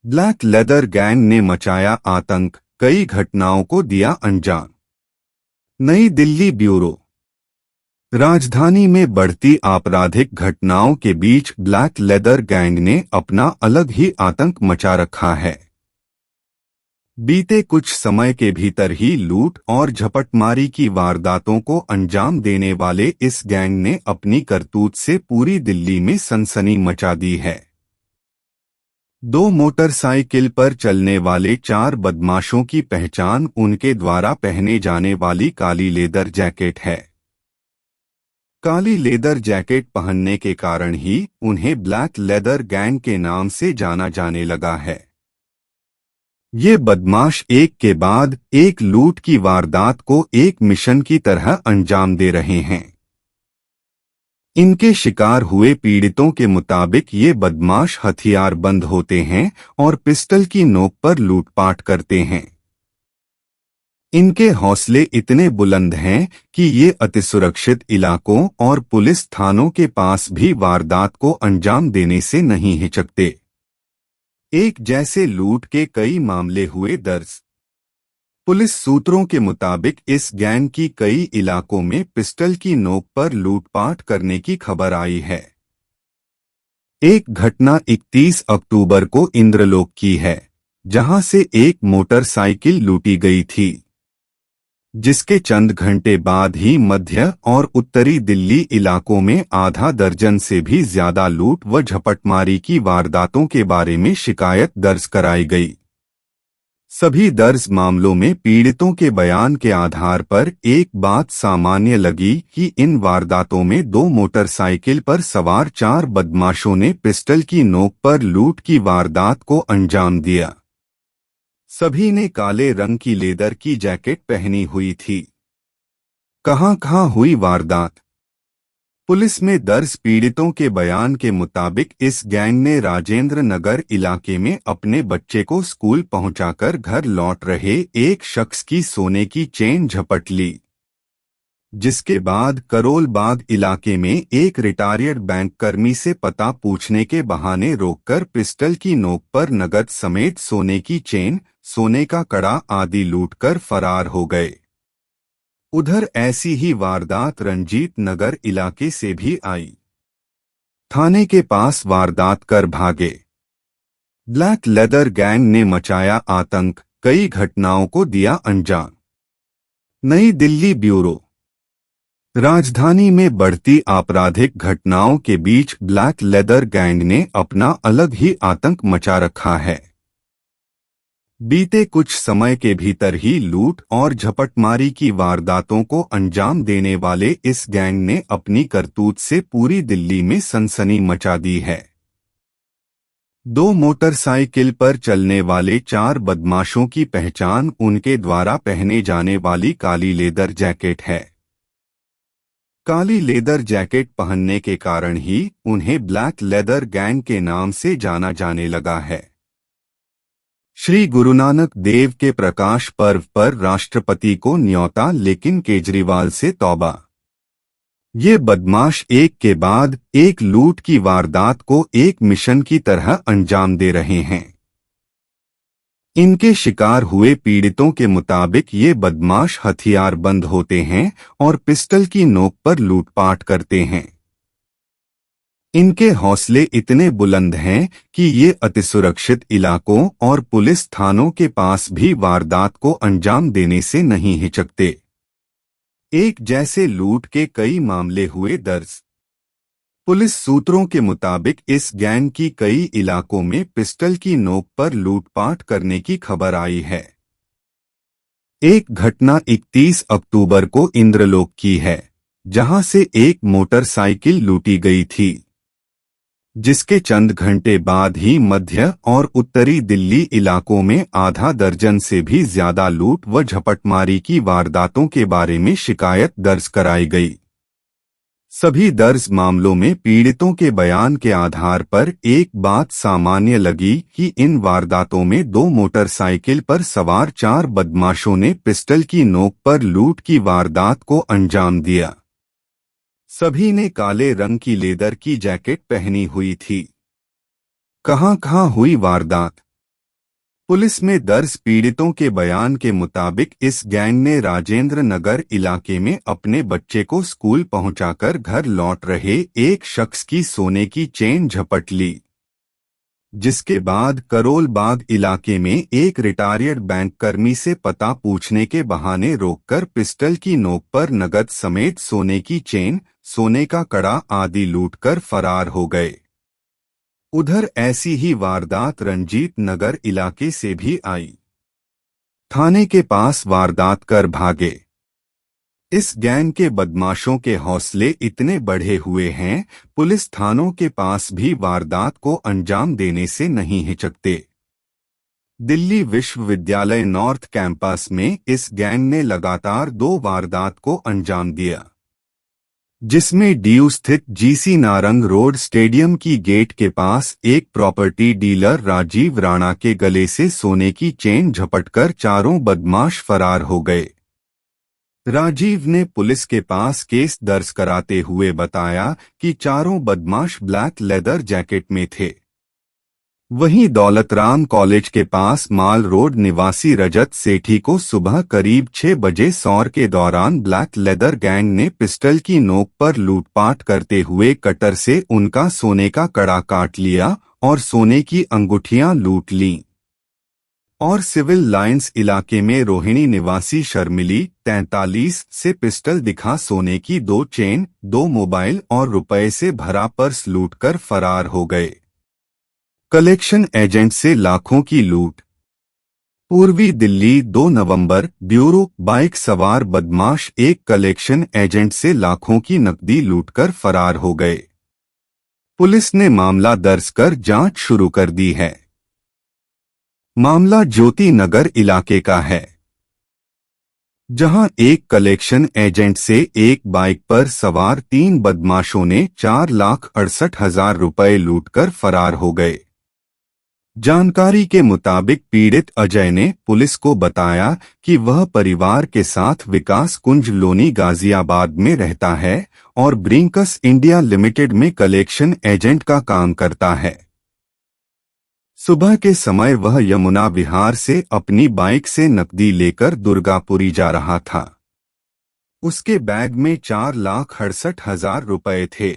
Black leather gang ने मचाया आतंक, कई घटनाओं को दिया अंजाम। नई दिल्ली ब्यूरो। राजधानी में बढ़ती आपराधिक घटनाओं के बीच ब्लैक लेदर गैंग ने अपना अलग ही आतंक मचा रखा है। बीते कुछ समय के भीतर ही लूट और झपटमारी की वारदातों को अंजाम देने वाले इस गैंग ने अपनी करतूत से पूरी दिल्ली में सनसनी मचा दी है। दो मोटरसाइकिल पर चलने वाले 4 बदमाशों की पहचान उनके द्वारा पहने जाने वाली काली लेदर जैकेट है। काली लेदर जैकेट पहनने के कारण ही उन्हें ब्लैक लेदर गैंग के नाम से जाना जाने लगा है। ये बदमाश एक के बाद एक लूट की वारदात को एक मिशन की तरह अंजाम दे रहे हैं। इनके शिकार हुए पीड़ितों के मुताबिक ये बदमाश हथियारबंद होते हैं और पिस्टल की नोक पर लूटपाट करते हैं। इनके हौसले इतने बुलंद हैं कि ये अतिसुरक्षित इलाकों और पुलिस थानों के पास भी वारदात को अंजाम देने से नहीं हिचकते। एक जैसे लूट के कई मामले हुए दर्ज। पुलिस सूत्रों के मुताबिक इस गैंग की कई इलाकों में पिस्टल की नोक पर लूटपाट करने की खबर आई है। एक घटना 31 अक्टूबर को इंद्रलोक की है, जहां से एक मोटरसाइकिल लूटी गई थी, जिसके चंद घंटे बाद ही मध्य और उत्तरी दिल्ली इलाकों में आधा दर्जन से भी ज्यादा लूट व झपटमारी की वारदातों के बारे में शिकायत दर्ज कराई गई। सभी दर्ज मामलों में पीड़ितों के बयान के आधार पर एक बात सामान्य लगी कि इन वारदातों में 2 मोटरसाइकिल पर सवार 4 बदमाशों ने पिस्टल की नोक पर लूट की वारदात को अंजाम दिया। सभी ने काले रंग की लेदर की जैकेट पहनी हुई थी। कहां हुई वारदात? पुलिस में दर्ज पीड़ितों के बयान के मुताबिक इस गैंग ने राजेंद्र नगर इलाके में अपने बच्चे को स्कूल पहुंचाकर घर लौट रहे एक शख्स की सोने की चेन झपट ली, जिसके बाद करोल बाग इलाके में एक रिटायर्ड बैंक कर्मी से पता पूछने के बहाने रोककर पिस्टल की नोक पर नकद समेत सोने की चेन, सोने का कड़ा आदि लूटकर फरार हो गए। उधर ऐसी ही वारदात रंजीत नगर इलाके से भी आई। थाने के पास वारदात कर भागे। ब्लैक लेदर गैंग ने मचाया आतंक, कई घटनाओं को दिया अंजाम। नई दिल्ली ब्यूरो। राजधानी में बढ़ती आपराधिक घटनाओं के बीच ब्लैक लेदर गैंग ने अपना अलग ही आतंक मचा रखा है। बीते कुछ समय के भीतर ही लूट और झपटमारी की वारदातों को अंजाम देने वाले इस गैंग ने अपनी करतूत से पूरी दिल्ली में सनसनी मचा दी है। 2 मोटरसाइकिल पर चलने वाले 4 बदमाशों की पहचान उनके द्वारा पहने जाने वाली काली लेदर जैकेट है। काली लेदर जैकेट पहनने के कारण ही उन्हें ब्लैक लेदर गैंग के नाम से जाना जाने लगा है। श्री गुरु नानक देव के प्रकाश पर्व पर राष्ट्रपति को न्योता, लेकिन केजरीवाल से तौबा। ये बदमाश एक के बाद एक लूट की वारदात को एक मिशन की तरह अंजाम दे रहे हैं। इनके शिकार हुए पीड़ितों के मुताबिक ये बदमाश हथियारबंद होते हैं और पिस्टल की नोक पर लूटपाट करते हैं। इनके हौसले इतने बुलंद हैं कि ये अतिसुरक्षित इलाकों और पुलिस थानों के पास भी वारदात को अंजाम देने से नहीं हिचकते। एक जैसे लूट के कई मामले हुए दर्ज। पुलिस सूत्रों के मुताबिक इस गैंग की कई इलाकों में पिस्टल की नोक पर लूटपाट करने की खबर आई है। एक घटना 31 अक्टूबर को इंद्रलोक की है, जहां से एक मोटरसाइकिल लूटी गई थी, जिसके चंद घंटे बाद ही मध्य और उत्तरी दिल्ली इलाकों में आधा दर्जन से भी ज्यादा लूट व झपटमारी की वारदातों के बारे में शिकायत दर्ज कराई गई। सभी दर्ज मामलों में पीड़ितों के बयान के आधार पर एक बात सामान्य लगी कि इन वारदातों में 2 मोटरसाइकिल पर सवार 4 बदमाशों ने पिस्टल की नोक पर लूट की वारदात को अंजाम दिया। सभी ने काले रंग की लेदर की जैकेट पहनी हुई थी। कहां हुई वारदात? पुलिस में दर्ज पीड़ितों के बयान के मुताबिक इस गैंग ने राजेंद्र नगर इलाके में अपने बच्चे को स्कूल पहुंचाकर घर लौट रहे एक शख्स की सोने की चेन झपट ली, जिसके बाद करोल बाग इलाके में एक रिटायर्ड बैंक कर्मी से पता पूछने के बहाने रोककर पिस्टल की नोक पर नकद समेत सोने की चेन, सोने का कड़ा आदि लूटकर फरार हो गए। उधर ऐसी ही वारदात रंजीत नगर इलाके से भी आई। थाने के पास वारदात कर भागे। इस गैंग के बदमाशों के हौसले इतने बढ़े हुए हैं, पुलिस थानों के पास भी वारदात को अंजाम देने से नहीं हिचकते। दिल्ली विश्वविद्यालय नॉर्थ कैंपस में इस गैंग ने लगातार 2 वारदात को अंजाम दिया, जिसमें डीयू स्थित जीसी नारंग रोड स्टेडियम की गेट के पास एक प्रॉपर्टी डीलर राजीव राणा के गले से सोने की चेन झपटकर चारों बदमाश फरार हो गए। राजीव ने पुलिस के पास केस दर्ज कराते हुए बताया कि चारों बदमाश ब्लैक लेदर जैकेट में थे। वहीं दौलतराम कॉलेज के पास माल रोड निवासी रजत सेठी को सुबह करीब 6 बजे सौर के दौरान ब्लैक लेदर गैंग ने पिस्टल की नोक पर लूटपाट करते हुए कटर से उनका सोने का कड़ा काट लिया और सोने की अंगूठियां लूट लीं। और सिविल लाइंस इलाके में रोहिणी निवासी शर्मिली 43 से पिस्टल दिखा सोने की 2 चेन, 2 मोबाइल और रुपए से भरा पर्स लूटकर फरार हो गए। कलेक्शन एजेंट से लाखों की लूट। पूर्वी दिल्ली 2 नवंबर, ब्यूरो बाइक सवार बदमाश एक कलेक्शन एजेंट से लाखों की नकदी लूटकर फरार हो गए। पुलिस ने मामला दर्ज कर जांच शुरू कर दी है। मामला ज्योति नगर इलाके का है, जहां एक कलेक्शन एजेंट से एक बाइक पर सवार 3 बदमाशों ने 4,68,000 रुपए लूटकर फरार हो गए। जानकारी के मुताबिक पीड़ित अजय ने पुलिस को बताया कि वह परिवार के साथ विकास कुंज लोनी गाजियाबाद में रहता है और ब्रिंकस इंडिया लिमिटेड में कलेक्शन एजेंट का काम करता है। सुबह के समय वह यमुना विहार से अपनी बाइक से नकदी लेकर दुर्गापुरी जा रहा था। उसके बैग में 4,68,000 रुपए थे।